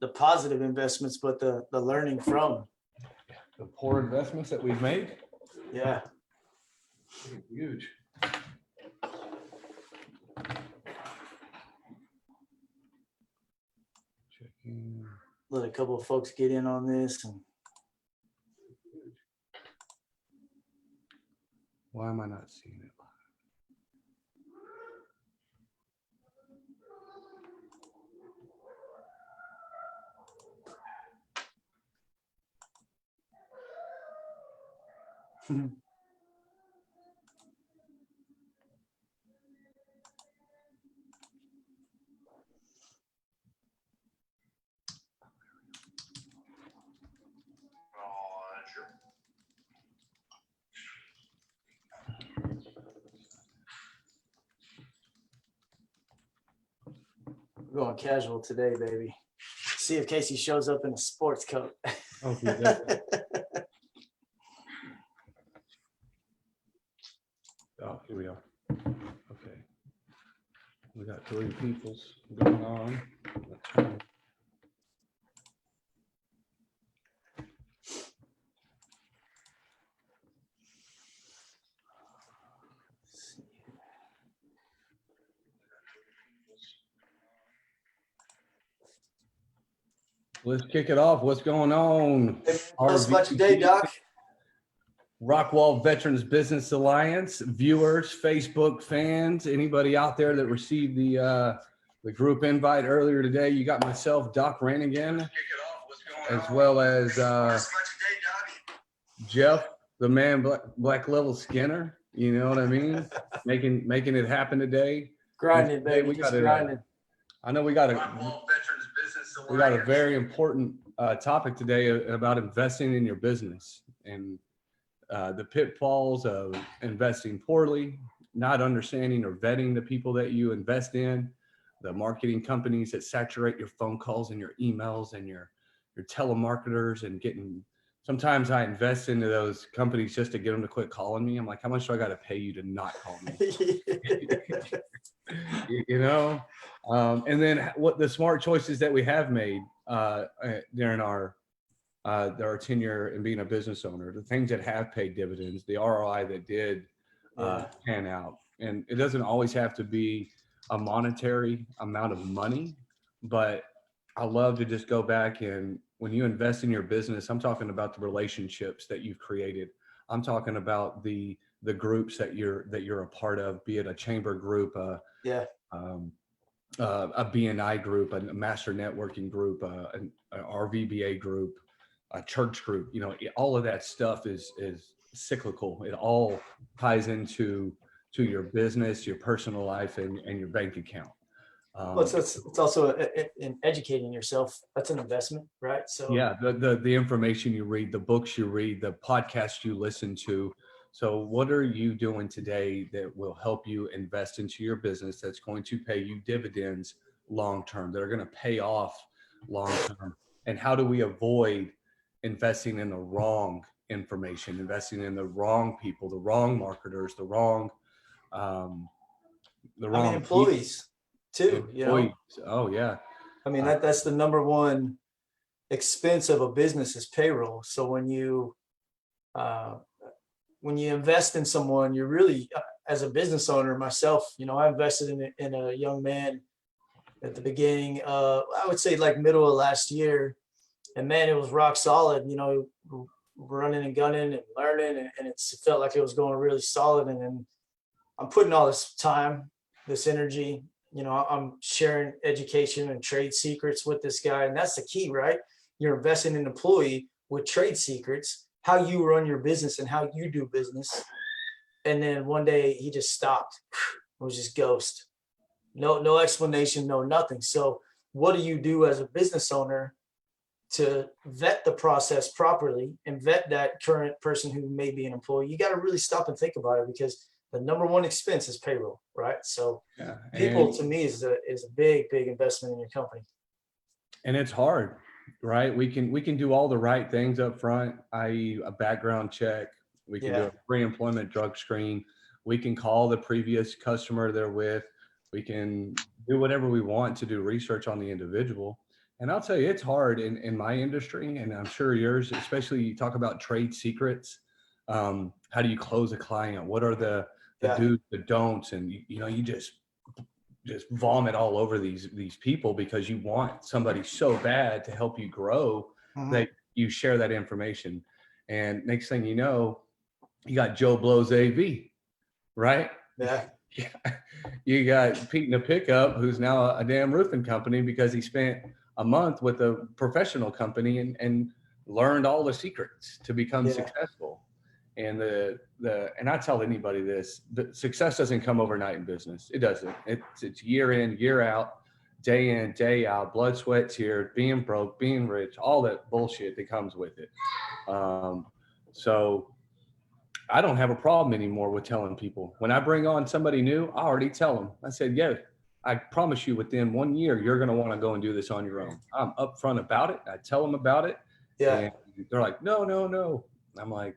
the positive investments, but the learning from the poor investments that we've made. Yeah. Huge. Checking. Let a couple of folks get in on this. And Why am I not seeing it? we're going casual today, baby. See if Casey shows up in a sports coat. Oh, yeah. Oh, here we are. Okay. We got 3 peoples going on. Let's try. Let's kick it off. What's going on? Tell us about your day, Doc. Rockwall Veterans Business Alliance viewers, Facebook fans, anybody out there that received the group invite earlier today. You got myself, Doc Rannigan, as well as Jeff, the man, Black Level Skinner. You know what I mean? making it happen today. Grinding, baby. We got grinding. I know we got a very important topic today about investing in your business and the pitfalls of investing poorly, not understanding or vetting the people that you invest in, the marketing companies that saturate your phone calls and your emails and your telemarketers, and sometimes I invest into those companies just to get them to quit calling me. I'm like, how much do I got to pay you to not call me? You know? And then what the smart choices that we have made during our tenure in being a business owner, the things that have paid dividends, the ROI that did pan out. And it doesn't always have to be a monetary amount of money, but I love to just go back, and when you invest in your business, I'm talking about the relationships that you've created. I'm talking about the groups that you're a part of, be it a chamber group, a BNI group, a master networking group, an RVBA group, a church group. You know, all of that stuff is cyclical. It all ties into your business, your personal life, and your bank account. Well, it's also in educating yourself. That's an investment, right? So yeah, the information you read, the books you read, the podcasts you listen to. So what are you doing today that will help you invest into your business that's going to pay you dividends long term, that are going to pay off long term? And how do we avoid investing in the wrong information, investing in the wrong people, the wrong marketers, the wrong employees too, you know? Oh yeah. I mean, that's the number one expense of a business is payroll. So when you invest in someone, you're really, as a business owner myself, you know, I invested in a young man at the beginning, I would say like middle of last year, and man, it was rock solid, you know, running and gunning and learning, and it felt like it was going really solid. And then I'm putting all this time, this energy, you know, I'm sharing education and trade secrets with this guy. And that's the key, right? You're investing in an employee with trade secrets, how you run your business and how you do business. And then one day he just stopped. It was just ghost. No explanation, no nothing. So what do you do as a business owner to vet the process properly and vet that current person who may be an employee? You got to really stop and think about it, because the number one expense is payroll, right? So yeah, people to me is a big investment in your company. And it's hard, right? We can do all the right things up front, i.e. a background check. We can do a pre-employment drug screen. We can call the previous customer they're with. We can do whatever we want to do research on the individual. And I'll tell you, it's hard in my industry, and I'm sure yours, especially you talk about trade secrets. How do you close a client? What are the Yeah. do's, the don'ts? And you just vomit all over these people because you want somebody so bad to help you grow that you share that information. And next thing you know, you got Joe Blow's AV, right? Yeah. You got Pete in a pickup, who's now a damn roofing company because he spent a month with a professional company and learned all the secrets to become successful. And and I tell anybody this, but success doesn't come overnight in business. It doesn't. It's year in, year out, day in, day out, blood, sweat, tears, being broke, being rich, all that bullshit that comes with it. So I don't have a problem anymore with telling people. When I bring on somebody new, I already tell them. I said, yeah, I promise you within 1 year, you're going to want to go and do this on your own. I'm upfront about it. I tell them about it. Yeah. And they're like, no, no, no. I'm like,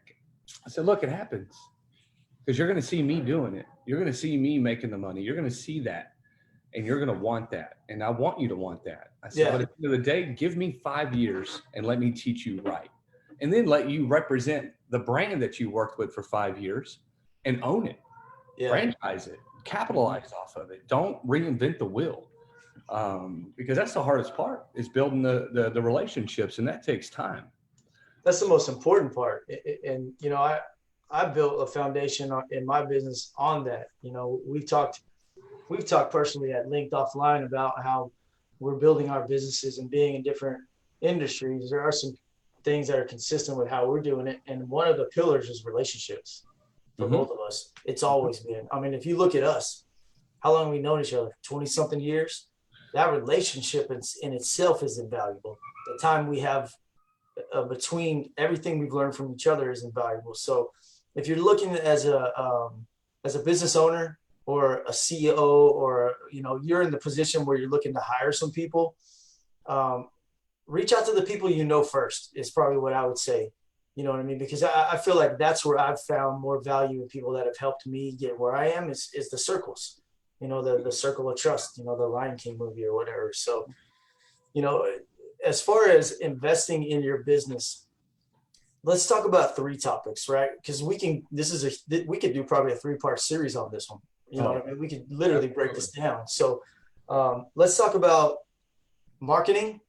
I said, look, it happens because you're going to see me doing it. You're going to see me making the money. You're going to see that and you're going to want that. And I want you to want that. I said, but at the end of the day, give me 5 years and let me teach you right. And then let you represent the brand that you worked with for 5 years and own it, franchise it, capitalize off of it. Don't reinvent the wheel, because that's the hardest part is building the relationships, and that takes time. That's the most important part. And, I built a foundation in my business on that. We've talked personally at length offline about how we're building our businesses and being in different industries. There are some things that are consistent with how we're doing it. And one of the pillars is relationships for both of us. It's always been. I mean, if you look at us, how long have we known each other? 20 something years. That relationship in itself is invaluable. The time we have between everything we've learned from each other is invaluable. So if you're looking as a business owner or a CEO, or, you're in the position where you're looking to hire some people, reach out to the people first is probably what I would say. You know what I mean? Because I feel like that's where I've found more value in people that have helped me get where I am is the circles, the circle of trust, the Lion King movie or whatever. So, as far as investing in your business, let's talk about 3 topics, right? Because we could do probably a 3-part series on this one. What I mean? We could literally break this down. So let's talk about marketing.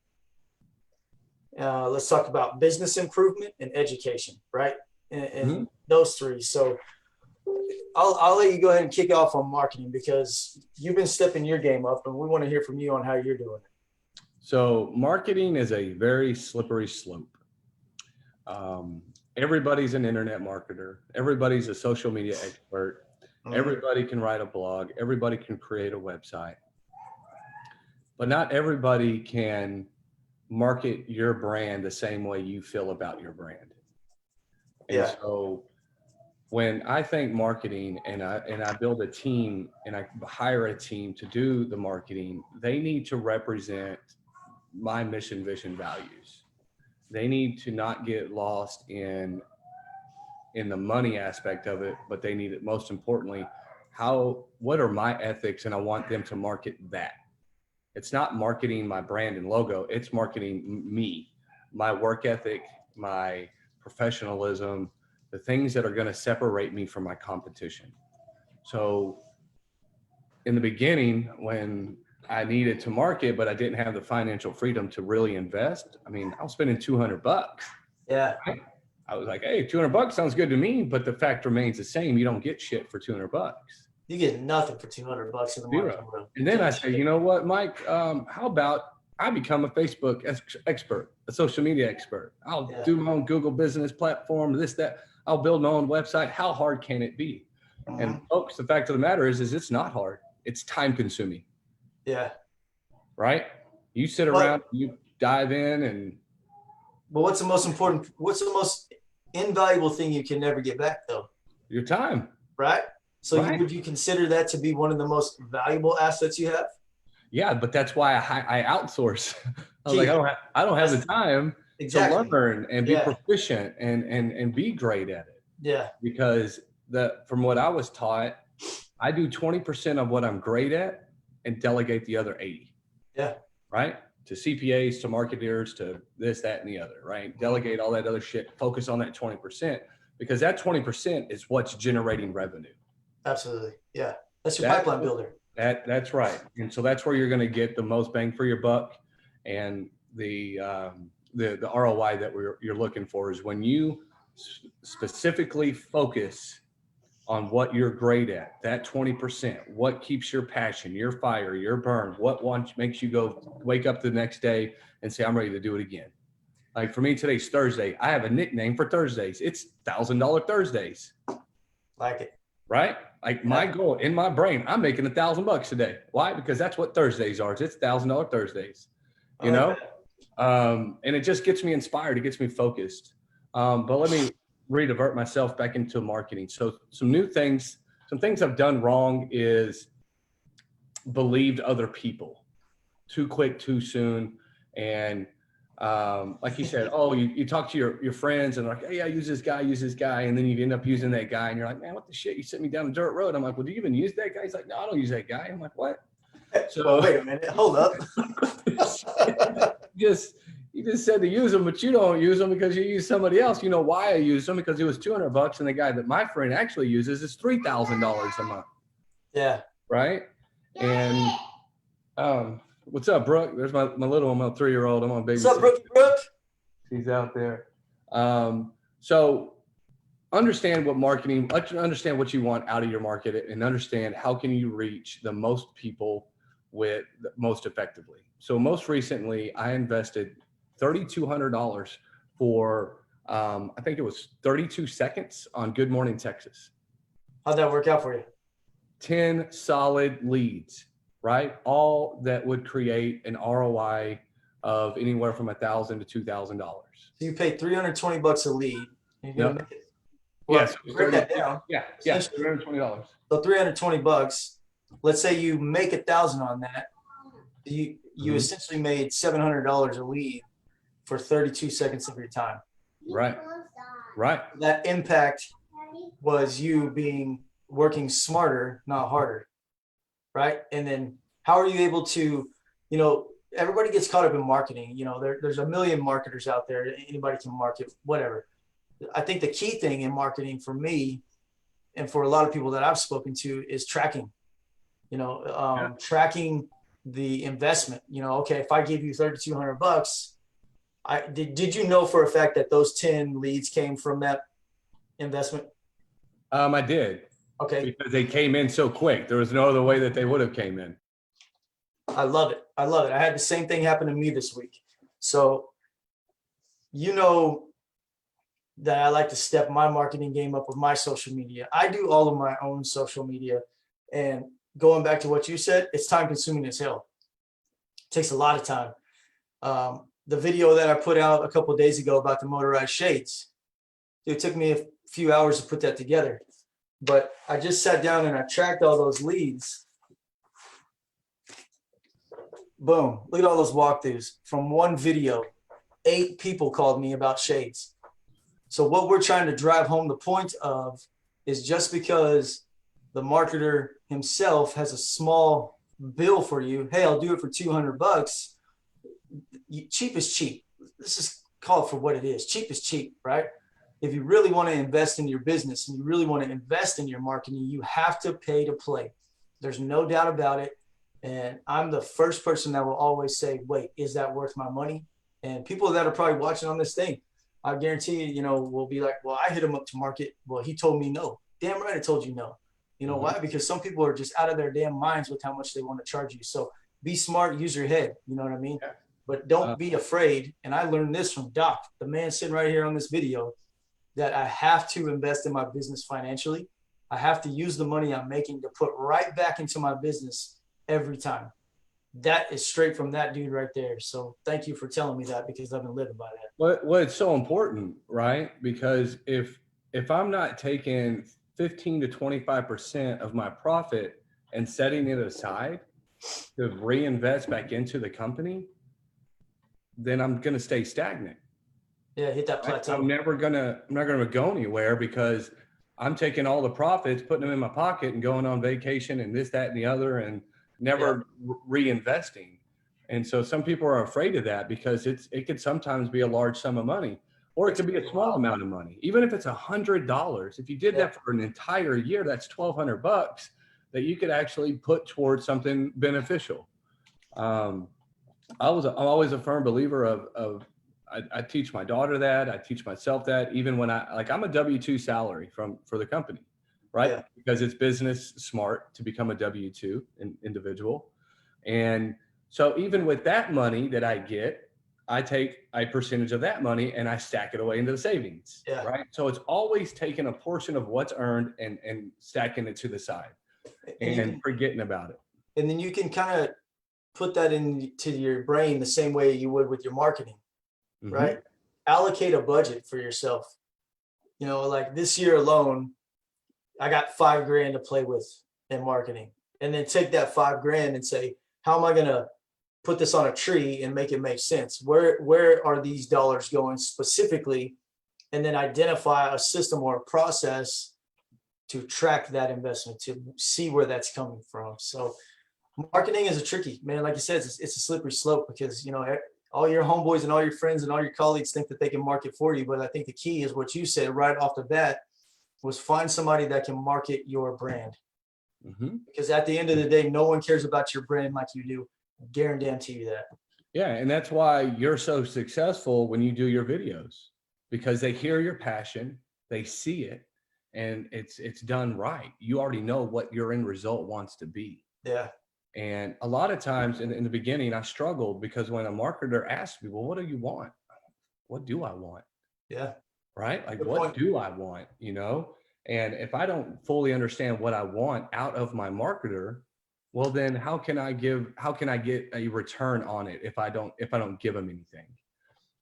Let's talk about business improvement and education, right? And those 3. So I'll let you go ahead and kick off on marketing because you've been stepping your game up and we want to hear from you on how you're doing it. So marketing is a very slippery slope. Everybody's an internet marketer. Everybody's a social media expert. Everybody can write a blog. Everybody can create a website. But not everybody can market your brand the same way you feel about your brand. And so when I think marketing and I build a team and I hire a team to do the marketing, they need to represent my mission, vision, values. They need to not get lost in the money aspect of it, but they need it most importantly, what are my ethics? And I want them to market that. It's not marketing my brand and logo. It's marketing me, my work ethic, my professionalism, the things that are going to separate me from my competition. So in the beginning, when I needed to market, but I didn't have the financial freedom to really invest, I was spending $200. Yeah. Right? I was like, hey, $200 sounds good to me, but the fact remains the same. You don't get shit for $200. You get nothing for $200 in the marketing world. And then I say, you know what, Mike, how about I become a Facebook expert, a social media expert. I'll do my own Google business platform, this, that. I'll build my own website. How hard can it be? And folks, the fact of the matter is it's not hard. It's time consuming. Yeah. Right? You sit around, you dive in and. But what's the most invaluable thing you can never get back though? Your time. Right? So would you consider that to be one of the most valuable assets you have? Yeah, but that's why I outsource. I was like, I don't have the time to learn and be proficient and be great at it. Yeah. Because from what I was taught, I do 20% of what I'm great at and delegate the other 80. Yeah. Right? to CPAs, to marketers, to this, that, and the other, right? Delegate all that other shit, focus on that 20%, because that 20% is what's generating revenue. Absolutely. Yeah. That's your pipeline builder. That's right. And so that's where you're going to get the most bang for your buck. And the ROI that you're looking for is when you specifically focus on what you're great at, that 20%, what keeps your passion, your fire, your burn, what makes you go wake up the next day and say, I'm ready to do it again. Like for me, today's Thursday. I have a nickname for Thursdays. It's $1,000 Thursdays. Like it. Right? Like my goal in my brain, I'm making $1,000 today. Why? Because that's what Thursdays are. It's $1,000 Thursdays, you know? And it just gets me inspired. It gets me focused. But let me redivert myself back into marketing. So some things I've done wrong is believed other people too quick, too soon. And like you said, oh, you talk to your friends and like, hey, I use this guy. And then you end up using that guy and you're like, man, what the shit? You sent me down the dirt road. I'm like, well, do you even use that guy? He's like, no, I don't use that guy. I'm like, what? So well, wait a minute, hold up. You just said to use them, but you don't use them because you use somebody else. You know why I use them? Because it was $200 and the guy that my friend actually uses is $3,000 a month. Yeah. Right. And what's up, Brooke? There's my little one, my 3-year-old. I'm on baby. What's up, Brooke? She's out there. So understand what marketing, understand what you want out of your market and understand how can you reach the most people most effectively. So most recently I invested $3,200 for, I think it was 32 seconds on Good Morning Texas. How'd that work out for you? 10 solid leads, right? All that would create an ROI of anywhere from $1,000 to $2,000. So you paid $320 a lead. And you're gonna make it. Well, yes. Break that down. Yeah. $320. So $320. Let's say you make 1,000 on that. You essentially made $700 a lead for 32 seconds of your time. Right. That impact was you working smarter, not harder. Right. And then how are you able to, everybody gets caught up in marketing. There's a million marketers out there. Anybody can market, whatever. I think the key thing in marketing for me and for a lot of people that I've spoken to is tracking, tracking the investment. Okay, if I give you $3,200, did you know for a fact that those 10 leads came from that investment? I did. Okay. Because they came in so quick. There was no other way that they would have came in. I love it. I had the same thing happen to me this week. So, that I like to step my marketing game up with my social media. I do all of my own social media. And going back to what you said, it's time consuming as hell. It takes a lot of time. The video that I put out a couple of days ago about the motorized shades, it took me a few hours to put that together. But I just sat down and I tracked all those leads. Boom. Look at all those walkthroughs. From one video, 8 people called me about shades. So what we're trying to drive home the point of is just because the marketer himself has a small bill for you, hey, I'll do it for $200. Cheap is cheap. Let's just call it for what it is. Cheap is cheap, right? If you really want to invest in your business and you really want to invest in your marketing, you have to pay to play. There's no doubt about it. And I'm the first person that will always say, wait, is that worth my money? And people that are probably watching on this thing, I guarantee you, will be like, well, I hit him up to market. Well, he told me no. Damn right I told you no. You know why? Because some people are just out of their damn minds with how much they want to charge you. So be smart, use your head. You know what I mean? Yeah. But don't be afraid. And I learned this from Doc, the man sitting right here on this video, that I have to invest in my business financially. I have to use the money I'm making to put right back into my business every time. That is straight from that dude right there. So thank you for telling me that, because I've been living by that. Well, it's so important, right? Because if I'm not taking 15 to 25% of my profit and setting it aside to reinvest back into the company, then I'm going to stay stagnant. Yeah, hit that plateau. I'm not going to go anywhere because I'm taking all the profits, putting them in my pocket and going on vacation and this, that, and the other, and never reinvesting. And so some people are afraid of that because it could sometimes be a large sum of money, or it could be a small amount of money. Even if it's $100, if you did that for an entire year, that's $1,200 that you could actually put towards something beneficial. I'm always a firm believer of I teach my daughter that, I teach myself that, even when I'm a W-2 salary for the company, right? Yeah. Because it's business smart to become a W-2 individual. And so even with that money that I get, I take a percentage of that money and I stack it away into the savings, Yeah. right? So it's always taking a portion of what's earned and stacking it to the side and forgetting about it. And then you can kind of put that into your brain the same way you would with your marketing, right? Allocate a budget for yourself. Like this year alone, I got $5,000 to play with in marketing, and then take that $5,000 and say, how am I going to put this on a tree and make it make sense? Where are these dollars going specifically? And then identify a system or a process to track that investment, to see where that's coming from. So marketing is a tricky, man. Like you said, it's a slippery slope because, all your homeboys and all your friends and all your colleagues think that they can market for you. But I think the key is what you said right off the bat was find somebody that can market your brand. Because at the end of the day, no one cares about your brand like you do. Guarantee you that. Yeah. And that's why you're so successful when you do your videos, because they hear your passion, they see it, and it's done right. You already know what your end result wants to be. Yeah. And a lot of times in the beginning, I struggled because when a marketer asked me, well, what do you want? What do I want? Yeah. Right? Like, what do I want? And if I don't fully understand what I want out of my marketer, well, then how can I get a return on it if I don't give them anything?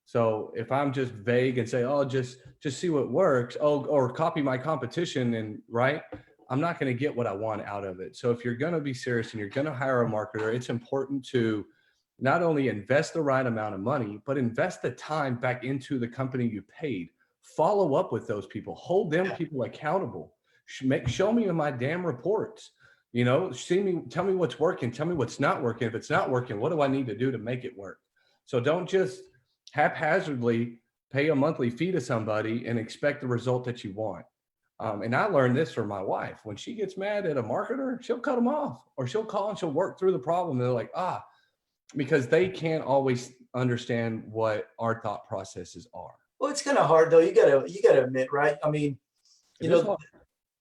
So if I'm just vague and say, oh, just see what works, or copy my competition, and right, I'm not going to get what I want out of it. So if you're going to be serious and you're going to hire a marketer, it's important to not only invest the right amount of money, but invest the time back into the company you paid. Follow up with those people, hold them people accountable. Show me in my damn reports, tell me what's working, tell me what's not working. If it's not working, what do I need to do to make it work? So don't just haphazardly pay a monthly fee to somebody and expect the result that you want. And I learned this from my wife. When she gets mad at a marketer, she'll cut them off, or she'll call and she'll work through the problem. And they're like, because they can't always understand what our thought processes are. Well, it's kind of hard though. You gotta admit, right? I mean, the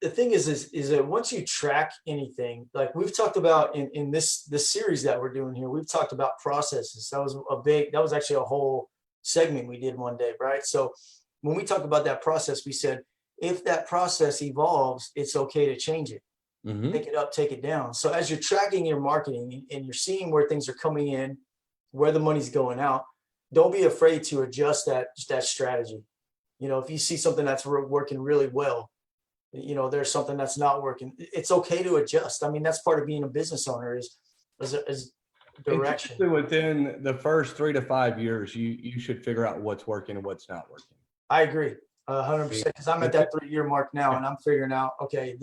thing is that once you track anything, like we've talked about in this series that we're doing here, we've talked about processes. That was actually a whole segment we did one day, right? So when we talked about that process, we said, if that process evolves, it's okay to change it. Take it up, take it down. So as you're tracking your marketing and you're seeing where things are coming in, where the money's going out, don't be afraid to adjust that strategy. If you see something that's working really well, there's something that's not working, it's okay to adjust. I mean, that's part of being a business owner is direction. Within the first 3 to 5 years, you should figure out what's working and what's not working. I agree 100%, because I'm at that 3-year mark now, and I'm figuring out, okay,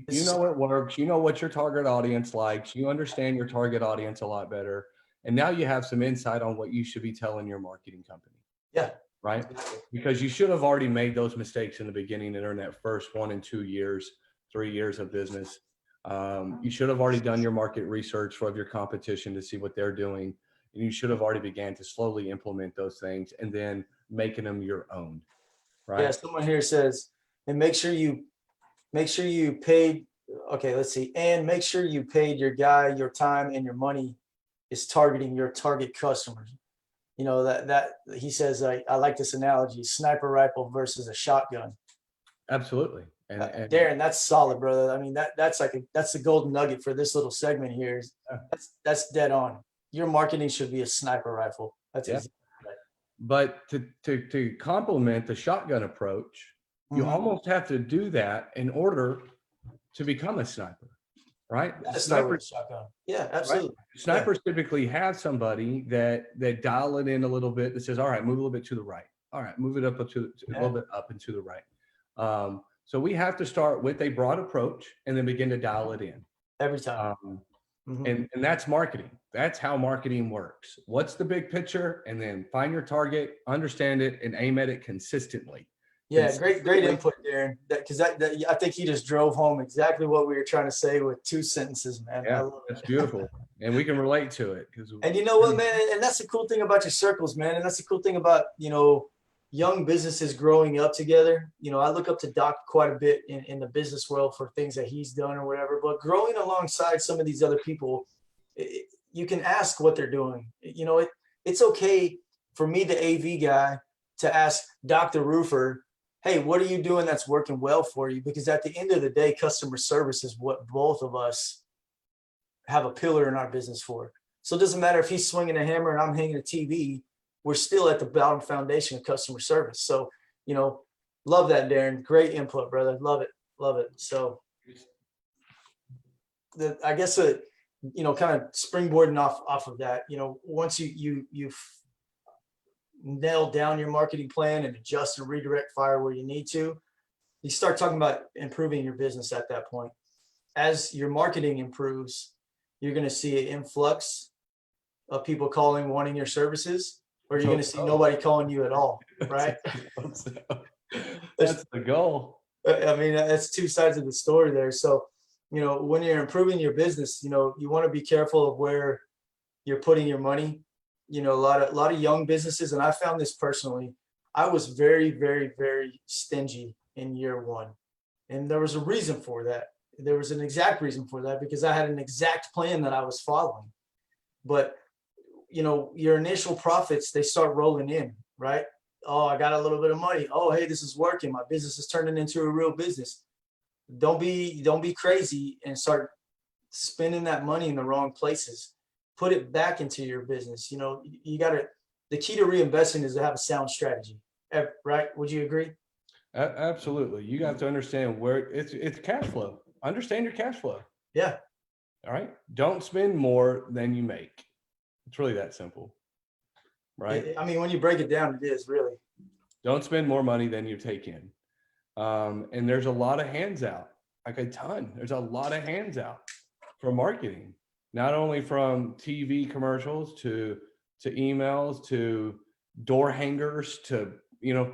you know what works, you know what your target audience likes, you understand your target audience a lot better, and now you have some insight on what you should be telling your marketing company. Yeah. Right? Because you should have already made those mistakes in the beginning and in that first 1 and 2 years, 3 years of business. You should have already done your market research of your competition to see what they're doing. And you should have already began to slowly implement those things and then making them your own. Right? Yeah, someone here says, and make sure you paid, okay, let's see, and make sure you paid your guy your time and your money is targeting your target customers. That he says, I like this analogy, sniper rifle versus a shotgun. Absolutely. And Darren, that's solid, brother. I mean, that's the golden nugget for this little segment here. That's dead on. Your marketing should be a sniper rifle. That's easy. But to complement the shotgun approach, you almost have to do that in order to become a sniper, right? Shotgun. Yeah, absolutely. Right? Snipers typically have somebody that dial it in a little bit, that says, all right, move a little bit to the right. All right, move it up to a little bit up and to the right. So we have to start with a broad approach and then begin to dial it in every time. Mhm. And that's marketing. That's how marketing works. What's the big picture? And then find your target, understand it, and aim at it consistently. Yeah, great Consistently. input, Darren. That I think he just drove home exactly what we were trying to say with 2 sentences, man. I Yeah, love that's it. beautiful. And we can relate to it because And you know what, man? And that's the cool thing about your circles, man. And that's the cool thing about, young businesses growing up together. I look up to Doc quite a bit in the business world for things that he's done or whatever. But growing alongside some of these other people, you can ask what they're doing. It's okay for me, the AV guy, to ask Dr. Roofer, hey, what are you doing that's working well for you? Because at the end of the day, customer service is what both of us have a pillar in our business for. So it doesn't matter if he's swinging a hammer and I'm hanging a TV, we're still at the bottom foundation of customer service. So, love that, Darren. Great input, brother. Love it. Love it. So I guess, kind of springboarding off of that, once you've nailed down your marketing plan and adjust and redirect fire where you need to, you start talking about improving your business at that point. As your marketing improves, you're going to see an influx of people calling, wanting your services, or you're going to see nobody calling you at all, right? That's the goal. I mean, that's two sides of the story there. So, when you're improving your business, you want to be careful of where you're putting your money. A lot of young businesses, and I found this personally, I was very, very, very stingy in year one. And there was a reason for that. There was an exact reason for that, because I had an exact plan that I was following. But, your initial profits, they start rolling in, right? Oh, I got a little bit of money. Oh, hey, this is working. My business is turning into a real business. Don't be crazy and start spending that money in the wrong places. Put it back into your business. You got to, the key to reinvesting is to have a sound strategy, right? Would you agree? Absolutely. You got to understand where it's cash flow. Understand your cash flow. Yeah. All right. Don't spend more than you make. It's really that simple. Right. I mean, when you break it down, it is really. Don't spend more money than you take in. And there's a lot of hands out, like a ton. There's a lot of hands out for marketing, not only from TV commercials to emails, to door hangers, to,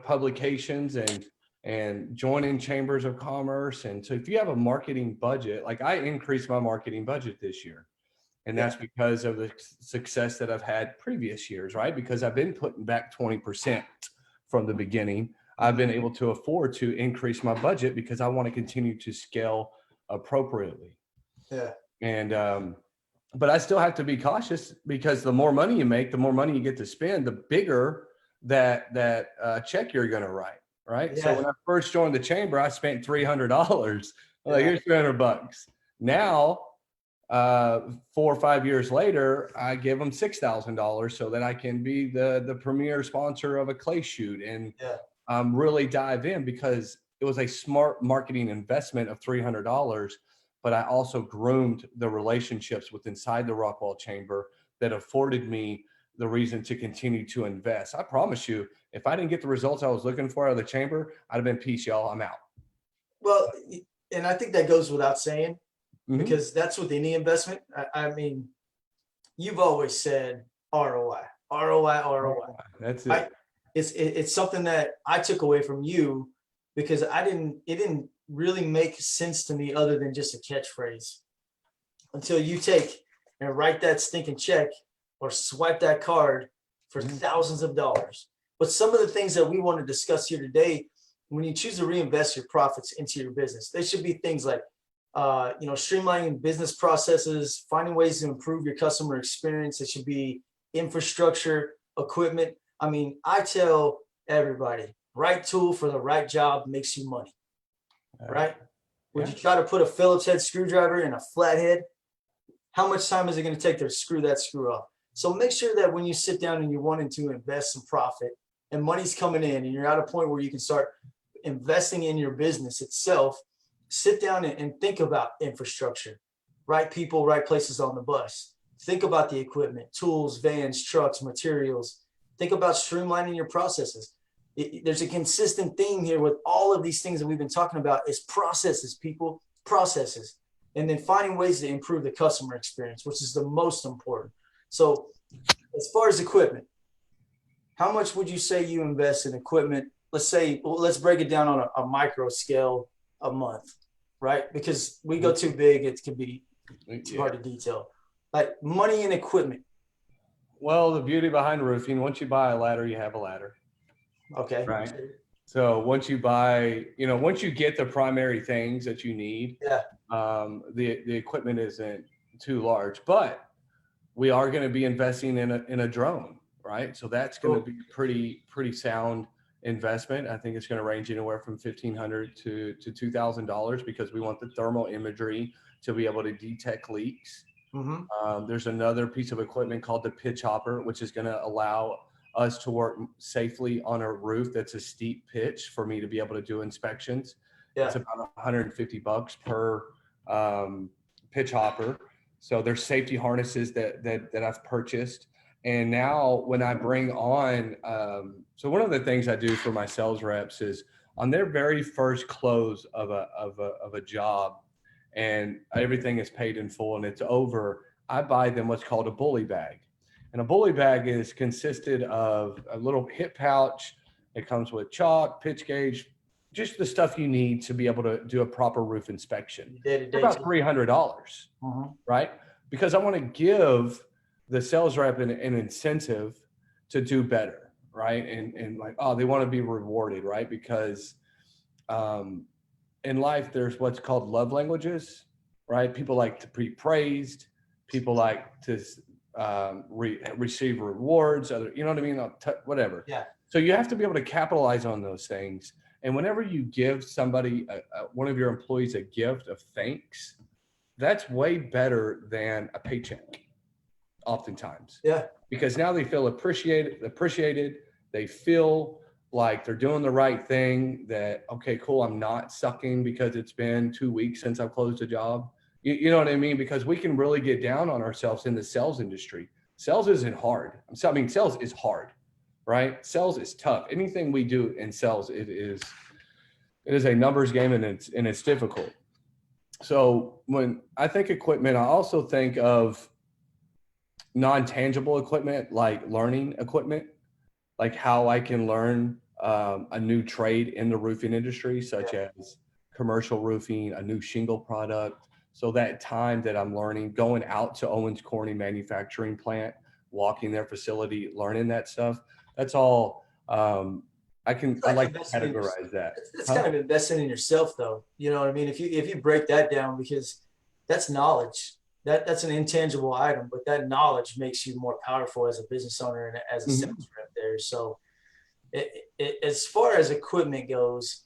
publications and joining chambers of commerce. And so if you have a marketing budget, like I increased my marketing budget this year, and that's because of the success that I've had previous years, right? Because I've been putting back 20% from the beginning. I've been able to afford to increase my budget because I want to continue to scale appropriately. Yeah. And, but I still have to be cautious, because the more money you make, the more money you get to spend, the bigger that check you're going to write. Right. Yeah. So when I first joined the chamber, I spent $300. Like, here's $300. Now, 4 or 5 years later, I give them $6,000 so that I can be the premier sponsor of a clay shoot and really dive in, because it was a smart marketing investment of $300. But I also groomed the relationships with inside the Rockwall Chamber that afforded me the reason to continue to invest. I promise you, if I didn't get the results I was looking for out of the chamber, I'd have been, peace, y'all, I'm out. Well, and I think that goes without saying, because that's with any investment. I mean, you've always said ROI, ROI, ROI. That's it. It's something that I took away from you, because it didn't really make sense to me other than just a catchphrase, until you take and write that stinking check or swipe that card for thousands of dollars. But some of the things that we want to discuss here today, when you choose to reinvest your profits into your business, they should be things like, streamlining business processes, finding ways to improve your customer experience. It should be infrastructure, equipment. I mean, I tell everybody, right tool for the right job makes you money, right? Would you try to put a Phillips head screwdriver in a flathead? How much time is it going to take to screw that screw off? So make sure that when you sit down and you're wanting to invest some profit and money's coming in and you're at a point where you can start investing in your business itself, sit down and think about infrastructure, right people, right places on the bus. Think about the equipment, tools, vans, trucks, materials. Think about streamlining your processes. There's a consistent theme here with all of these things that we've been talking about is processes, people, processes. and then finding ways to improve the customer experience, which is the most important. So as far as equipment, how much would you say you invest in equipment? Let's say, well, let's break it down on a micro scale a month, right? Because we go too big, it can be too hard to detail. Like money and equipment. Well, the beauty behind roofing, once you buy a ladder, you have a ladder. Okay. Right. So once you buy, once you get the primary things that you need, Yeah. The equipment isn't too large, but we are going to be investing in a drone, right? So that's going to be pretty sound investment. I think it's going to range anywhere from $1,500 to $2,000 because we want the thermal imagery to be able to detect leaks. Mm-hmm. There's another piece of equipment called the pitch hopper, which is going to allow us to work safely on a roof that's a steep pitch for me to be able to do inspections. Yeah. It's about $150 per pitch hopper. So there's safety harnesses that I've purchased. And now when I bring on, so one of the things I do for my sales reps is on their very first close of a job, and everything is paid in full and it's over, I buy them what's called a bully bag. And a bully bag is consisted of a little hip pouch. It comes with chalk, pitch gauge, just the stuff you need to be able to do a proper roof inspection. Day-to-day About $300, right? Because I want to give the sales rep an incentive to do better, right? And like, they want to be rewarded, right? Because in life, there's what's called love languages, right? People like to be praised. People like to receive rewards, you know what I mean? Whatever. Yeah. So you have to be able to capitalize on those things. And whenever you give somebody, one of your employees, a gift of thanks, that's way better than a paycheck oftentimes. Yeah. Because now they feel appreciated. They feel like they're doing the right thing, that, okay, cool, I'm not sucking because it's been 2 weeks since I've closed a job. You know what I mean? Because we can really get down on ourselves in the sales industry. Sales isn't hard. Sales is hard, right? Sales is tough. Anything we do in sales, it is a numbers game, and it's difficult. So when I think equipment, I also think of non-tangible equipment, like learning equipment, like how I can learn a new trade in the roofing industry, such as commercial roofing, a new shingle product. So that time that I'm learning, going out to Owens Corning manufacturing plant, walking their facility, learning that stuff, that's all I like to categorize that. It's kind of investing in yourself, though. You know what I mean? If you break that down, because that's knowledge. That's an intangible item, but that knowledge makes you more powerful as a business owner and as a sales rep there. So as far as equipment goes,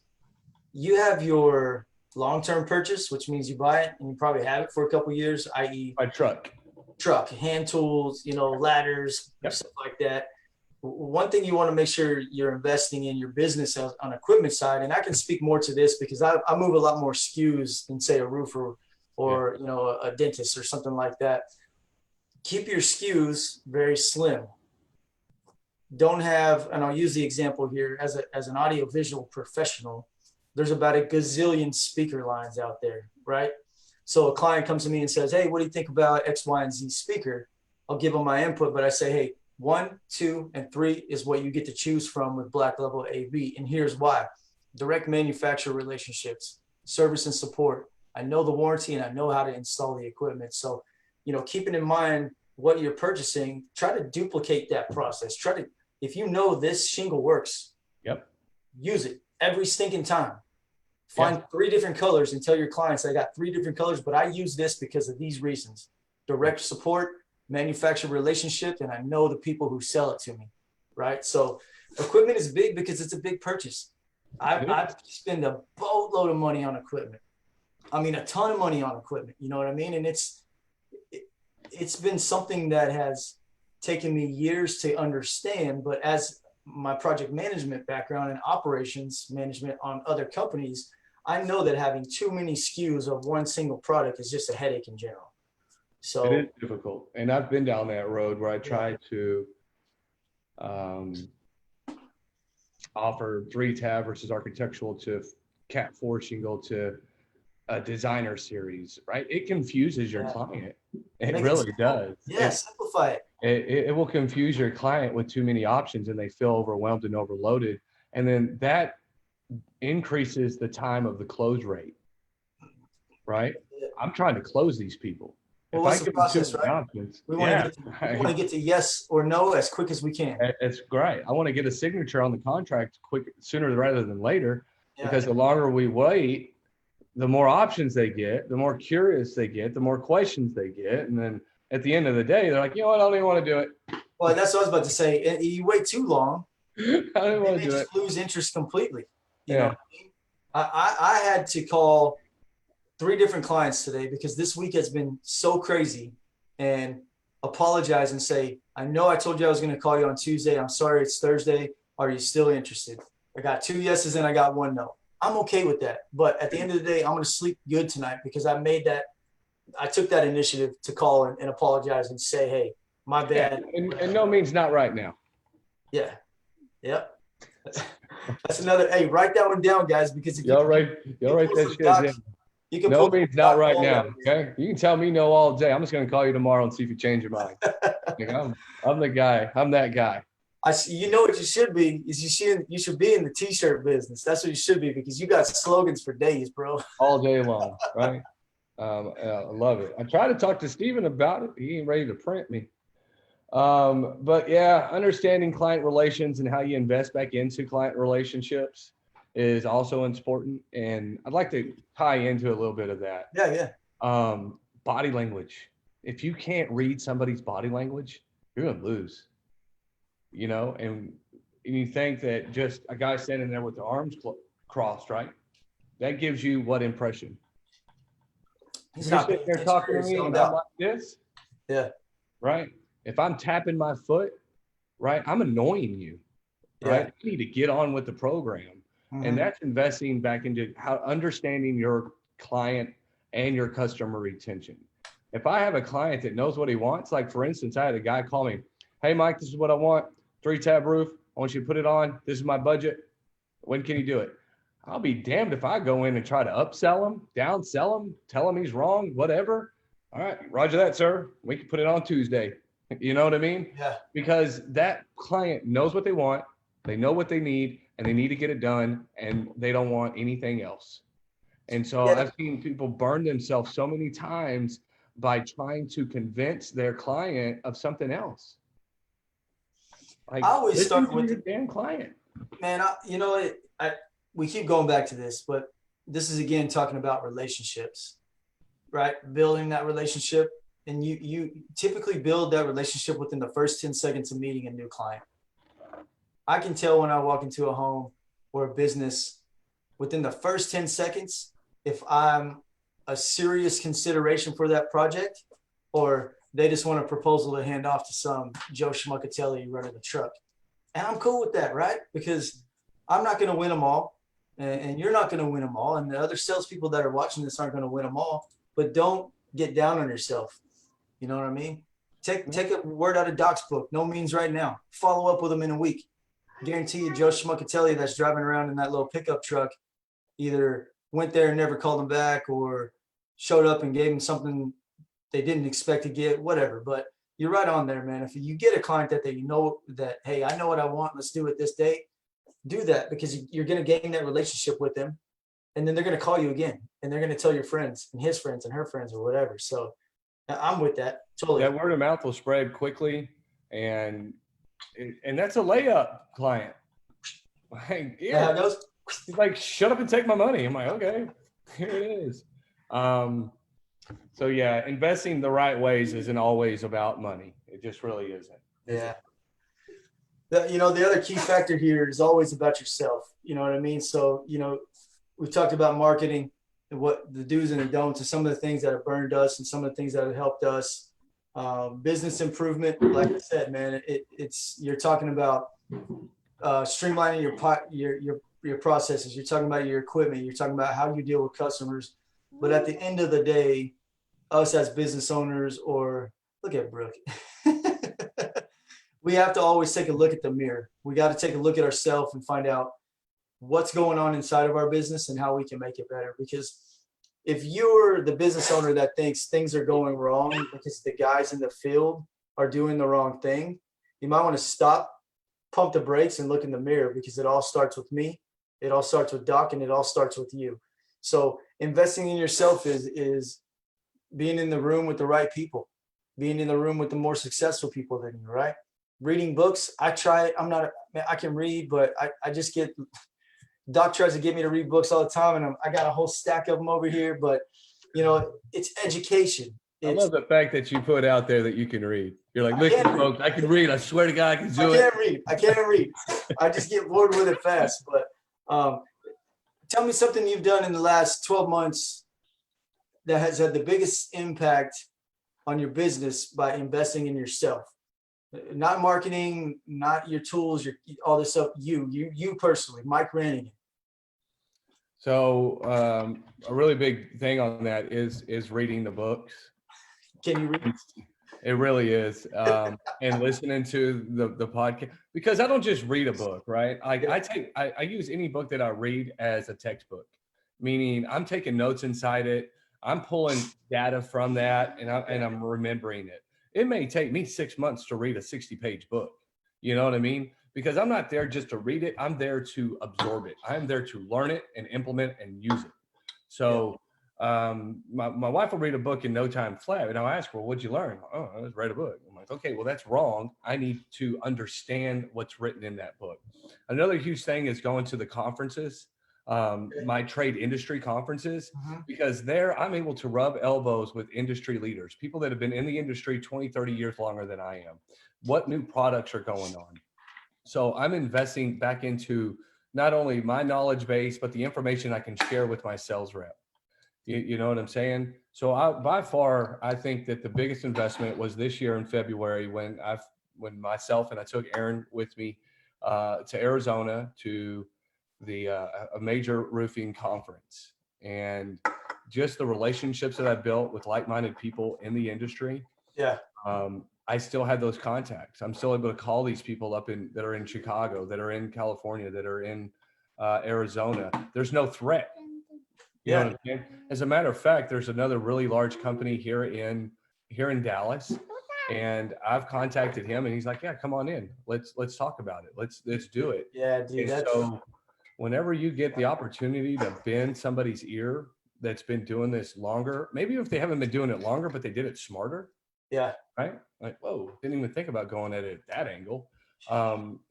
you have your long-term purchase, which means you buy it and you probably have it for a couple of years, i.e. my truck, hand tools, ladders, stuff like that. One thing you want to make sure you're investing in your business on equipment side, and I can speak more to this because I move a lot more SKUs than, say, a roofer or a dentist or something like that. Keep your SKUs very slim. Don't have, and I'll use the example here as an audiovisual professional, there's about a gazillion speaker lines out there, right? So a client comes to me and says, hey, what do you think about X, Y, and Z speaker? I'll give them my input, but I say, hey, 1, 2, and 3 is what you get to choose from with Black Level AV. And here's why. Direct manufacturer relationships, service and support. I know the warranty and I know how to install the equipment. So, keeping in mind what you're purchasing, try to duplicate that process. If you know this shingle works, use it every stinking time. Find 3 different colors and tell your clients, I got 3 different colors, but I use this because of these reasons. Direct support, manufacturer relationship, and I know the people who sell it to me, right? So equipment is big because it's a big purchase. I spend a boatload of money on equipment. I mean, a ton of money on equipment, you know what I mean? And it's been something that has taken me years to understand, but as my project management background and operations management on other companies, I know that having too many SKUs of one single product is just a headache in general. So it is difficult. And I've been down that road where I tried to offer 3 tab versus architectural to Cat 4 shingle to a designer series, right? It confuses your Yeah. client. It Make really simple. does. Yeah, simplify it. It will confuse your client with too many options and they feel overwhelmed and overloaded. And then that increases the time of the close rate, right? Yeah. I'm trying to close these people. Well, If I what's the give them too process, many right? options, We want to yeah, get we want to get to yes or no as quick as we can. it's great. I want to get a signature on the contract quick, sooner rather than later, Yeah. because the longer we wait, the more options they get, the more curious they get, the more questions they get. And then at the end of the day, they're like, you know what, I don't even want to do it. Well, that's what I was about to say. You wait too long, I don't they want may to do it. just lose interest completely. You know Yeah. what I mean? I had to call 3 different clients today because this week has been so crazy, and apologize and say, I know I told you I was going to call you on Tuesday. I'm sorry, it's Thursday. Are you still interested? I got 2 yeses and I got 1 no. I'm okay with that. But at the end of the day, I'm going to sleep good tonight because I took that initiative to call and apologize and say, hey, my bad. Yeah. And no means not right now. Yeah. Yep. That's another, hey, write that one down, guys, because if Y'all write that shit down. you can No pull means not right now. Okay. You can tell me no all day. I'm just going to call you tomorrow and see if you change your mind. Like, I'm the guy. I'm that guy. I see. You know what you should be is you should be in the t-shirt business. That's what you should be because you got slogans for days, bro. All day long, right? I love it. I tried to talk to Steven about it. He ain't ready to print me. But yeah, understanding client relations and how you invest back into client relationships is also important. And I'd like to tie into a little bit of that. Yeah. Body language. If you can't read somebody's body language, you're going to lose, you know, and you think that just a guy standing there with the arms crossed, right? That gives you what impression? He's You're not sitting there talking to me and I'm like this. Yeah. Right. If I'm tapping my foot, right, I'm annoying you, right? Yeah. You need to get on with the program. Mm-hmm. And that's investing back into how understanding your client and your customer retention. If I have a client that knows what he wants, like for instance, I had a guy call me, hey, Mike, this is what I want. 3-tab roof. I want you to put it on. This is my budget. When can you do it? I'll be damned if I go in and try to upsell him, downsell him, tell him he's wrong, whatever. All right, roger that, sir. We can put it on Tuesday. You know what I mean? Yeah. Because that client knows what they want, they know what they need, and they need to get it done, and they don't want anything else. And so I've seen people burn themselves so many times by trying to convince their client of something else. Like, I always start with your damn client. Man, we keep going back to this, but this is again talking about relationships, right? Building that relationship, and you typically build that relationship within the first 10 seconds of meeting a new client. I can tell when I walk into a home or a business within the first 10 seconds if I'm a serious consideration for that project or they just want a proposal to hand off to some Joe Schmuckatelli running the truck. And I'm cool with that, right? Because I'm not going to win them all, and you're not going to win them all, and the other salespeople that are watching this aren't going to win them all. But don't get down on yourself. You know what I mean? Take a word out of Doc's book. No means right now. Follow up with them in a week. Guarantee you, Joe Schmuckatelli that's driving around in that little pickup truck either went there and never called him back, or showed up and gave him something they didn't expect to get. Whatever, but. You're right on there, man. If you get a client that you know that, hey, I know what I want, let's do it this date, do that because you're going to gain that relationship with them. And then they're going to call you again and they're going to tell your friends and his friends and her friends or whatever. So I'm with that. Totally. That word of mouth will spread quickly. And that's a layup client. Like, yeah, how it goes? He's like, shut up and take my money. I'm like, okay, here it is. So yeah, investing the right ways isn't always about money. It just really isn't. Yeah. The other key factor here is always about yourself. You know what I mean? So, we've talked about marketing and what the do's and the don'ts and some of the things that have burned us and some of the things that have helped us. Business improvement, like I said, man, you're talking about streamlining your processes. You're talking about your equipment. You're talking about how you deal with customers. But at the end of the day, us as business owners, or look at Brooke, we have to always take a look at the mirror. We got to take a look at ourselves and find out what's going on inside of our business and how we can make it better. Because if you're the business owner that thinks things are going wrong because the guys in the field are doing the wrong thing, you might want to stop, pump the brakes, and look in the mirror, because it all starts with me. It all starts with Doc, and it all starts with you. So investing in yourself is being in the room with the right people, being in the room with the more successful people than you, right? Reading books. I try. I can read, but I just get, Doc tries to get me to read books all the time, and I got a whole stack of them over here. But it's education. I love the fact that you put out there that you can read. You're like, listen, folks, I can read. I swear to God, I can do it. I can't read. I just get bored with it fast. But tell me something you've done in the last 12 months that has had the biggest impact on your business by investing in yourself. Not marketing, not your tools, all this stuff. You personally, Mike Rannigan. So a really big thing on that is reading the books. Can you read? It really is. And listening to the podcast, because I don't just read a book, right? I use any book that I read as a textbook, meaning I'm taking notes inside it. I'm pulling data from that, and I'm remembering it. It may take me 6 months to read a 60-page book. You know what I mean? Because I'm not there just to read it. I'm there to absorb it. I'm there to learn it and implement and use it. So my wife will read a book in no time flat. And I'll ask her, well, what'd you learn? Oh, I just read a book. I'm like, okay, well, that's wrong. I need to understand what's written in that book. Another huge thing is going to the conferences, my trade industry conferences, because there I'm able to rub elbows with industry leaders, people that have been in the industry 20, 30 years longer than I am. What new products are going on? So I'm investing back into not only my knowledge base, but the information I can share with my sales rep. You know what I'm saying? So by far, I think that the biggest investment was this year in February when myself and I took Aaron with me to Arizona to a major roofing conference, and just the relationships that I built with like-minded people in the industry. Yeah. I still have those contacts. I'm still able to call these people up that are in Chicago, that are in California, that are in Arizona. There's no threat. You know what I'm saying? As a matter of fact, there's another really large company here in Dallas, and I've contacted him, and he's like, "Yeah, come on in. Let's talk about it. Let's do it." Yeah, dude. So whenever you get the opportunity to bend somebody's ear that's been doing this longer, maybe if they haven't been doing it longer, but they did it smarter. Yeah. Right. Like, whoa, didn't even think about going at it at that angle.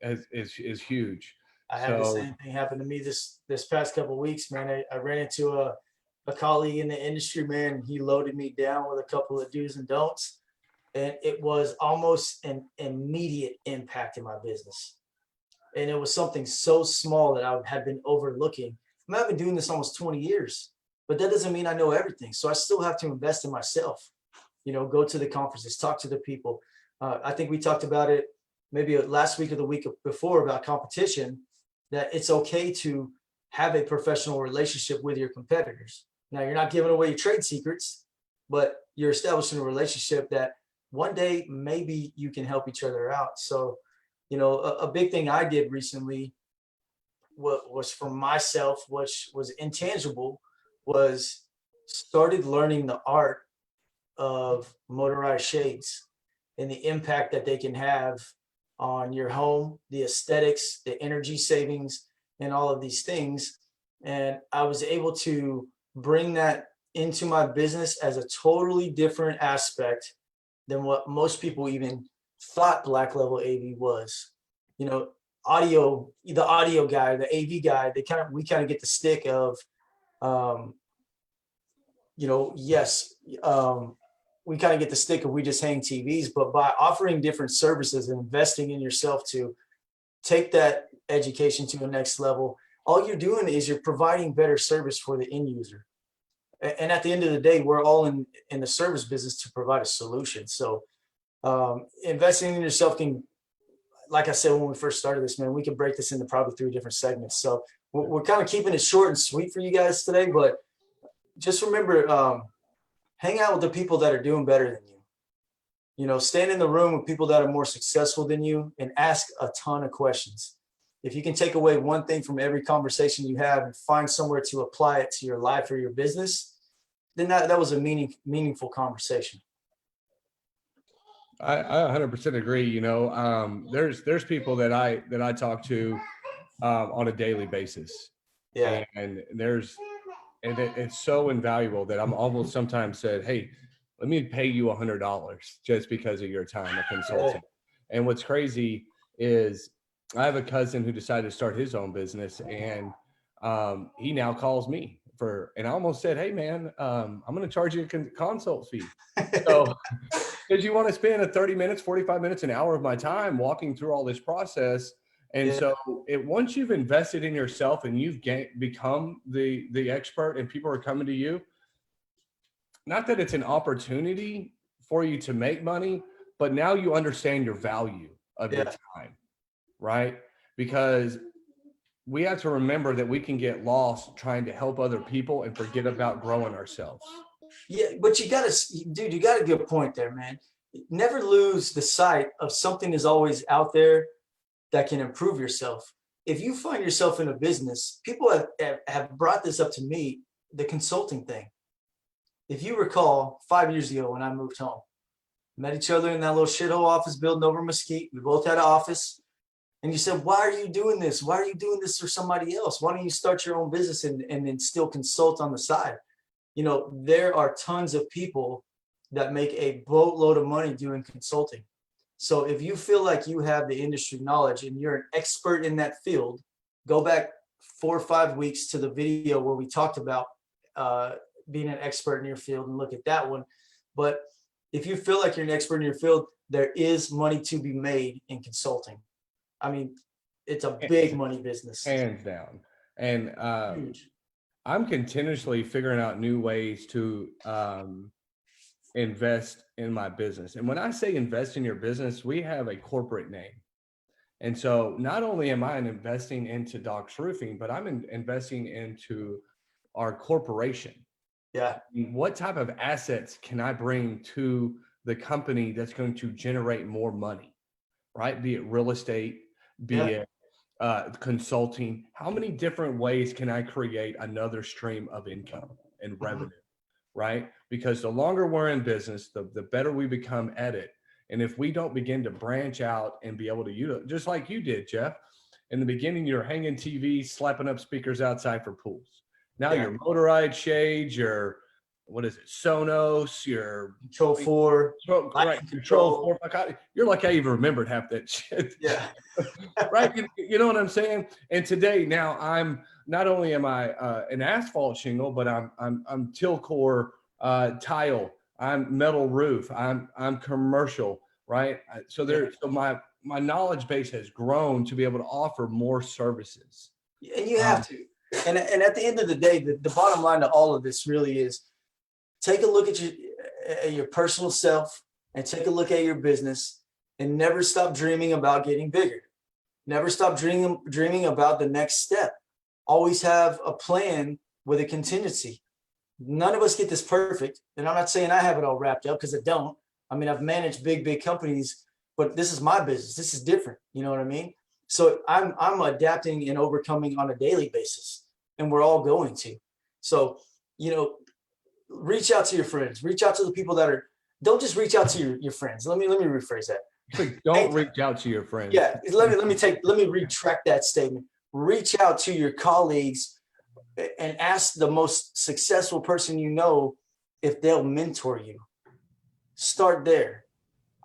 Is huge. I had the same thing happen to me this past couple of weeks, man. I ran into a colleague in the industry, man. He loaded me down with a couple of do's and don'ts, and it was almost an immediate impact in my business. And it was something so small that I had been overlooking. I've been doing this almost 20 years, but that doesn't mean I know everything. So I still have to invest in myself. Go to the conferences, talk to the people. I think we talked about it maybe last week or the week before about competition, that it's okay to have a professional relationship with your competitors. Now, you're not giving away your trade secrets, but you're establishing a relationship that one day maybe you can help each other out. So, a big thing I did recently was for myself, which was intangible, was started learning the art of motorized shades and the impact that they can have on your home, the aesthetics, the energy savings, and all of these things. And I was able to bring that into my business as a totally different aspect than what most people even thought Black Level AV was. The audio guy, the AV guy, we kind of get the stick of, we kind of get the stick of we just hang TVs, but by offering different services and investing in yourself to take that education to the next level, all you're doing is you're providing better service for the end user. And at the end of the day, we're all in the service business to provide a solution. So investing in yourself can, like I said when we first started this, man, we can break this into probably 3 different segments. So we're kind of keeping it short and sweet for you guys today, but just remember, hang out with the people that are doing better than you. Stand in the room with people that are more successful than you and ask a ton of questions. If you can take away one thing from every conversation you have and find somewhere to apply it to your life or your business, then that was a meaningful conversation. I 100% agree. You know, there's people that I talk to on a daily basis, Yeah. and it's so invaluable that I'm almost sometimes said, hey, let me pay you $100 just because of your time of consulting. And what's crazy is I have a cousin who decided to start his own business, and he now calls me and I almost said, hey man, I'm going to charge you a consult fee. So because you want to spend 30 minutes, 45 minutes, an hour of my time walking through all this process. And so once you've invested in yourself and you've become the expert and people are coming to you, not that it's an opportunity for you to make money, but now you understand your value of your time, right? Because we have to remember that we can get lost trying to help other people and forget about growing ourselves. Yeah, but you got a good point there, man. Never lose the sight of something is always out there that can improve yourself. If you find yourself in a business, people have brought this up to me, the consulting thing. If you recall, 5 years ago when I moved home, met each other in that little shithole office building over Mesquite. We both had an office. And you said, why are you doing this? Why are you doing this for somebody else? Why don't you start your own business and then still consult on the side? You know, there are tons of people that make a boatload of money doing consulting. So if you feel like you have the industry knowledge and you're an expert in that field, go back 4 or 5 weeks to the video where we talked about being an expert in your field and look at that one. But if you feel like you're an expert in your field, there is money to be made in consulting. I mean, it's a big money business. Hands down. And I'm continuously figuring out new ways to invest in my business. And when I say invest in your business, we have a corporate name. And so not only am I investing into Doc's Roofing, but I'm investing into our corporation. Yeah. What type of assets can I bring to the company that's going to generate more money, right? Be it real estate, be it consulting. How many different ways can I create another stream of income and revenue, right? Because the longer we're in business, the better we become at it. And if we don't begin to branch out and be able to use it, just like you did, Jeff, in the beginning, you're hanging TVs, slapping up speakers outside for pools. Now your motorized shades, your, what is it, Sonos, your Control 4, Control 4. You're like, I even remembered half that shit. Yeah. Right. You know what I'm saying? And today, now I'm not only am I an asphalt shingle, but I'm Tilcor tile. I'm metal roof. I'm commercial. Right. So my knowledge base has grown to be able to offer more services. And you have to. And at the end of the day, the bottom line to all of this really is take a look at your personal self and take a look at your business and never stop dreaming about getting bigger. Never stop dreaming about the next step. Always have a plan with a contingency. None of us get this perfect. And I'm not saying I have it all wrapped up because I don't. I mean, I've managed big companies, but this is my business. This is different. You know what I mean? So I'm adapting and overcoming on a daily basis, and we're all going to. So, you know, reach out to your friends, reach out to the people don't just reach out to your friends. Let me rephrase that. Don't reach out to your friends. Yeah. Let me retract that statement. Reach out to your colleagues and ask the most successful person you know if they'll mentor you. Start there.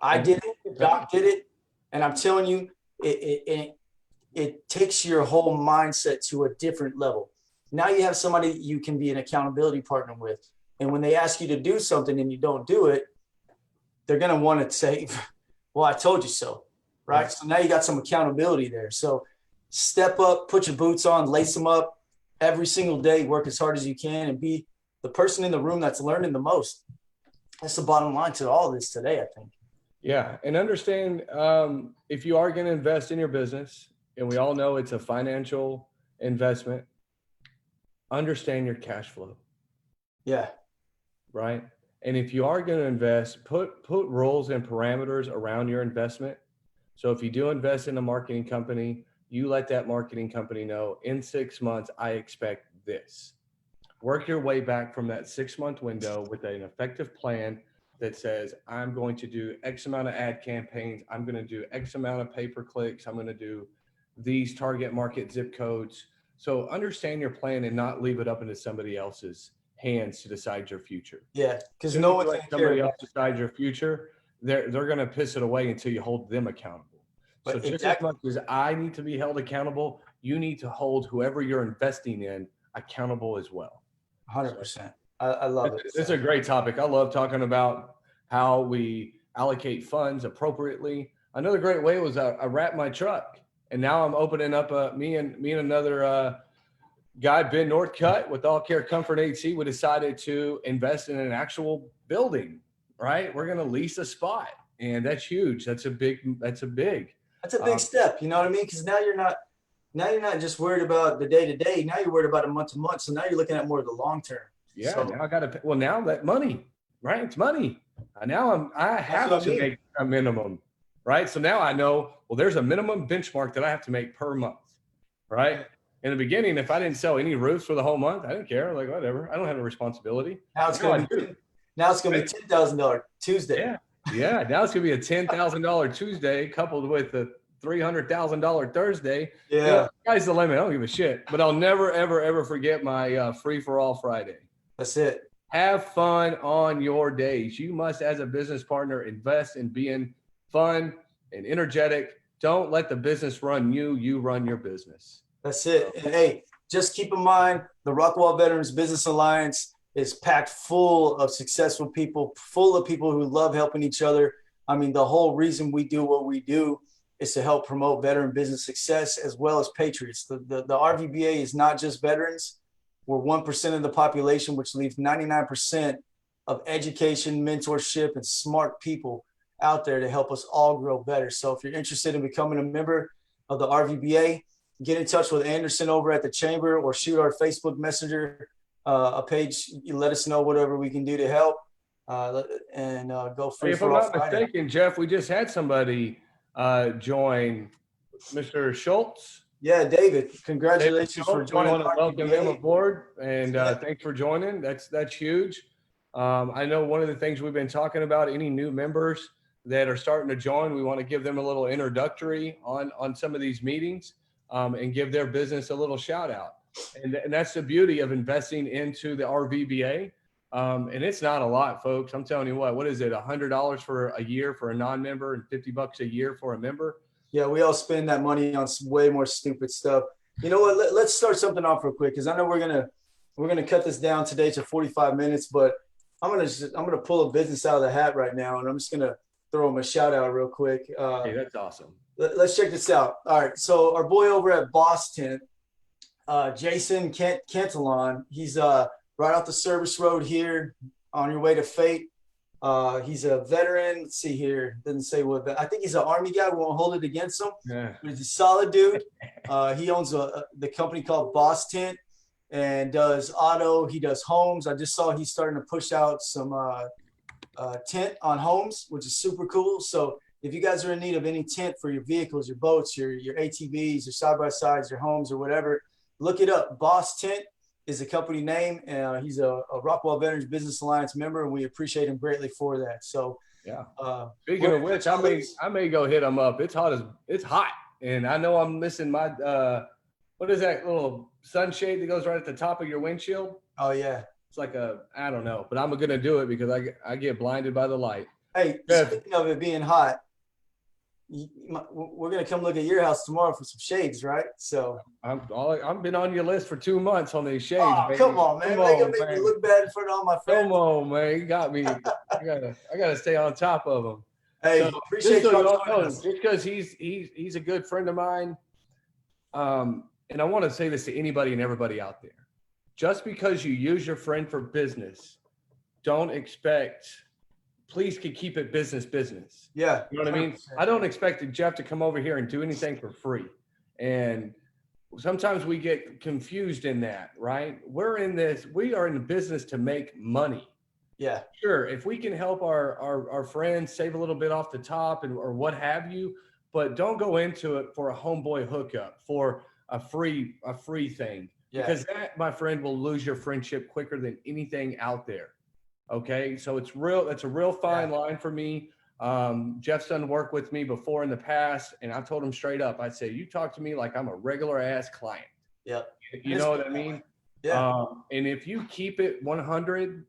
I did it. Doc did it. And I'm telling you, it takes your whole mindset to a different level. Now you have somebody you can be an accountability partner with. And when they ask you to do something and you don't do it, they're going to want to say, well, I told you so. Right. So now you got some accountability there. So step up, put your boots on, lace them up every single day, work as hard as you can, and be the person in the room that's learning the most. That's the bottom line to all this today, I think. Yeah. And understand if you are going to invest in your business, and we all know it's a financial investment, understand your cash flow. Yeah. Right. And if you are going to invest, put rules and parameters around your investment. So if you do invest in a marketing company, you let that marketing company know in 6 months, I expect this. work your way back from that 6-month window with an effective plan that says, I'm going to do X amount of ad campaigns. I'm going to do X amount of pay-per-clicks. I'm going to do these target market zip codes. So understand your plan and not leave it up into somebody else's hands to decide your future. Yeah, As because soon no as one's you going let to care somebody about else decide your future, they're going to piss it away until you hold them accountable. So But just as exactly. much as I need to be held accountable, you need to hold whoever you're investing in accountable as well. 100%. I love it. It's a great topic. I love talking about how we allocate funds appropriately. Another great way was I wrapped my truck, and now I'm opening up me and another guy, Ben Northcutt with All Care Comfort AC. We decided to invest in an actual building. Right, we're going to lease a spot, and that's huge. That's a big. That's a big step. You know what I mean? Because now you're not just worried about the day to day. Now you're worried about a month to month. So now you're looking at more of the long term. Yeah. So, now I got to. Well, now that money, right? It's money. Now I have to make a minimum, right? So now I know. Well, there's a minimum benchmark that I have to make per month, right? In the beginning, if I didn't sell any roofs for the whole month, I didn't care. Like whatever. I don't have a responsibility. now it's going to be. Now it's going to be $10,000 Tuesday. Yeah. Yeah. Now it's going to be a $10,000 Tuesday coupled with a $300,000 Thursday. Yeah. You know, sky's the limit. I don't give a shit. But I'll never, ever, ever forget my free for all Friday. That's it. Have fun on your days. You must, as a business partner, invest in being fun and energetic. Don't let the business run you. You run your business. That's it. And hey, just keep in mind the Rockwall Veterans Business Alliance is packed full of successful people, full of people who love helping each other. I mean, the whole reason we do what we do is to help promote veteran business success as well as patriots. The RVBA is not just veterans. We're 1% of the population, which leaves 99% of education, mentorship, and smart people out there to help us all grow better. So if you're interested in becoming a member of the RVBA, get in touch with Anderson over at the Chamber or shoot our Facebook Messenger a page. You let us know whatever we can do to help, and go free if for I'm all not Friday. mistaken, Jeff, we just had somebody join, Mr. Schultz. Yeah, David, congratulations for joining. We want to welcome him aboard, and thanks for joining. That's huge. I know one of the things we've been talking about, any new members that are starting to join, we want to give them a little introductory on some of these meetings, and give their business a little shout out. And that's the beauty of investing into the RVBA. And it's not a lot, folks. I'm telling you what is it? $100 for a year for a non-member and $50 a year for a member. Yeah, we all spend that money on some way more stupid stuff. You know what? Let's start something off real quick, because I know we're gonna cut this down today to 45 minutes, but I'm gonna pull a business out of the hat right now, and I'm just gonna throw them a shout out real quick. Hey, that's awesome. Let's check this out. All right, so our boy over at Boss Tent, Jason Cantillon, he's right off the service road here on your way to Fate. He's a veteran. Let's see here. Doesn't say what. I think he's an Army guy. We won't hold it against him. Yeah. But he's a solid dude. He owns the company called Boss Tent and does auto. He does homes. I just saw he's starting to push out some tent on homes, which is super cool. So if you guys are in need of any tent for your vehicles, your boats, your ATVs, your side-by-sides, your homes, or whatever, look it up. Boss Tent is the company name. He's a Rockwall Veterans Business Alliance member, and we appreciate him greatly for that. So yeah. Speaking of which, I may go hit him up. It's hot, and I know I'm missing my what is that little sunshade that goes right at the top of your windshield? Oh yeah, it's like I don't know, but I'm gonna do it because I get blinded by the light. Hey, speaking of it being hot, we're gonna come look at your house tomorrow for some shades, right? So I've been on your list for 2 months on these shades. Oh, baby. come on, man! They're gonna make me look bad in front of all my friends. Come on, man! You got me. I gotta stay on top of them. Hey, so, appreciate you. Just because he's a good friend of mine, and I want to say this to anybody and everybody out there: just because you use your friend for business, don't expect. Please keep it business. Yeah. You know what I mean? 100%. I don't expect Jeff to come over here and do anything for free. And sometimes we get confused in that, right? We are in the business to make money. Yeah. Sure. If we can help our friends save a little bit off the top or what have you, but don't go into it for a homeboy hookup, for a free thing, Yeah. because that, my friend, will lose your friendship quicker than anything out there. Okay, so it's a real fine line for me. Jeff's done work with me before in the past, and I told him straight up, I said, you talk to me like I'm a regular ass client. Yeah. You know what I mean? Yeah. And if you keep it 100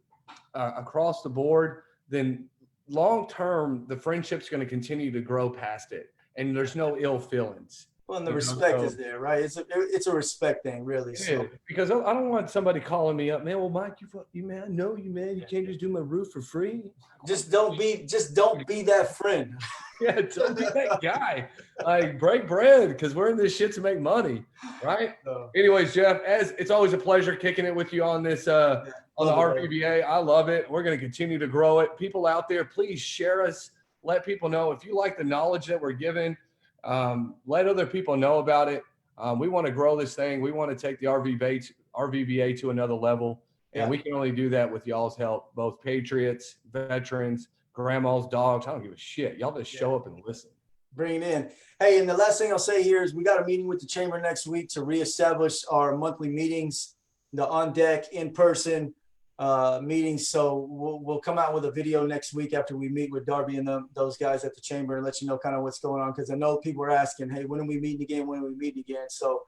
across the board, then long term, the friendship's going to continue to grow past it, and there's no ill feelings. Well, and the You know, respect so- is there, right? It's a respect thing, really. So Yeah, because I don't want somebody calling me up, man. Well, Mike, you man, I know you, man. You can't just do my roof for free. just don't be that friend. Yeah, don't be that guy. Like, break bread, because we're in this shit to make money, right? So, Anyways, Jeff, as it's always a pleasure kicking it with you on this on the love it, RVBA. I love it. We're going to continue to grow it. People out there, please share us. Let people know if you like the knowledge that we're giving. Let other people know about it. We want to grow this thing. We want to take the RVBA to another level, and we can only do that with y'all's help. Both patriots, veterans, grandmas, dogs. I don't give a shit. Y'all just show up and listen. bring it in. Hey, and the last thing I'll say here is we got a meeting with the chamber next week to reestablish our monthly meetings, the on deck in person meetings. So we'll come out with a video next week after we meet with Darby and those guys at the chamber and let you know kind of what's going on, because I know people are asking, hey, when are we meeting again? When are we meeting again? So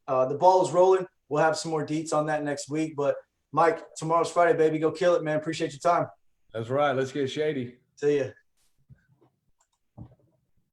the ball is rolling. We'll have some more deets on that next week. But Mike, tomorrow's Friday, baby. Go kill it, man. Appreciate your time. That's right. Let's get shady. See ya.